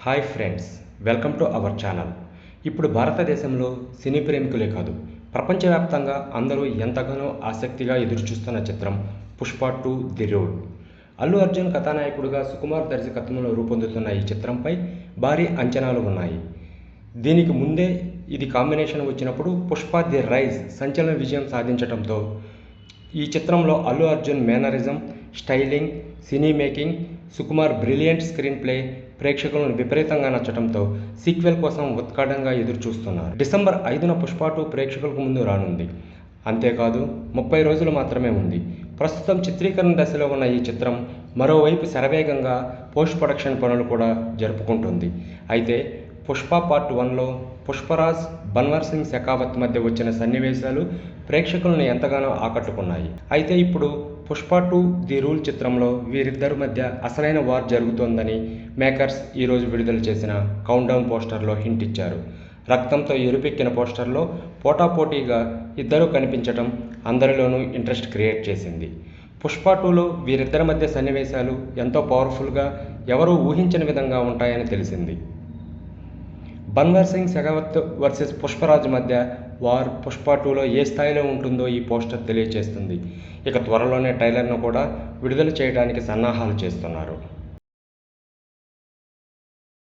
Hi friends, welcome to our channel. ఇప్పుడు భారతదేశంలో సినీ ప్రేమికులే కాదు, ప్రపంచవ్యాప్తంగా అందరూ ఎంతగానో ఆసక్తిగా ఎదురుచూస్తున్న చిత్రం పుష్ప 2 ది రోడ్. అల్లు అర్జున్ కథానాయకుడిగా సుకుమార్ దర్శకత్వంలో రూపొందుతున్న ఈ చిత్రంపై భారీ అంచనాలు ఉన్నాయి. దీనికి ముందే ఇది కాంబినేషన్ వచ్చినప్పుడు పుష్ప ది రైజ్ సంచలన విజయం సాధించడంతో ఈ చిత్రంలో Allu Arjun mannerism, styling, cine making, Sukumar brilliant screenplay ప్రేక్షకులను విపరీతంగా నచ్చడంతో సీక్వెల్ కోసం ఉత్కంఠగా ఎదురుచూస్తున్నారు. డిసెంబర్ 5న పుష్ప 2 ప్రేక్షకులకు ముందు రానుంది. అంతేకాదు 30 రోజులు మాత్రమే ఉంది. ప్రస్తుతం చిత్రీకరణ దశలో ఉన్న ఈ చిత్రం మరోవైపు శరవేగంగా పోస్ట్ ప్రొడక్షన్ పనులు కూడా జరుపుకుంటుంది. అయితే పుష్ప పార్ట్ 1లో పుష్పరాజ్, బన్వర్ సింగ్ షెకావత్ మధ్య వచ్చిన సన్నివేశాలు ప్రేక్షకులను ఎంతగానో ఆకట్టుకున్నాయి. అయితే ఇప్పుడు పుష్ప 2 ది రూల్ చిత్రంలో వీరిద్దరి మధ్య అసలైన వార్ జరుగుతోందని మేకర్స్ ఈరోజు విడుదల చేసిన కౌంట్డౌన్ పోస్టర్లో హింట్ ఇచ్చారు. రక్తంతో ఎరుపెక్కిన పోస్టర్లో పోటాపోటీగా ఇద్దరూ కనిపించడం అందరిలోనూ ఇంట్రెస్ట్ క్రియేట్ చేసింది. పుష్ప 2లో వీరిద్దరి మధ్య సన్నివేశాలు ఎంతో పవర్ఫుల్గా, ఎవరూ ఊహించని విధంగా ఉంటాయని తెలిసింది. బన్వర్ సింగ్ షెకావత్ వర్సెస్ పుష్పరాజ్ మధ్య వార్ పుష్ప 2లో ఏ స్థాయిలో ఉంటుందో ఈ పోస్టర్ తెలియజేస్తుంది. ఇక త్వరలోనే ట్రైలర్ను కూడా విడుదల చేయడానికి సన్నాహాలు చేస్తున్నారు.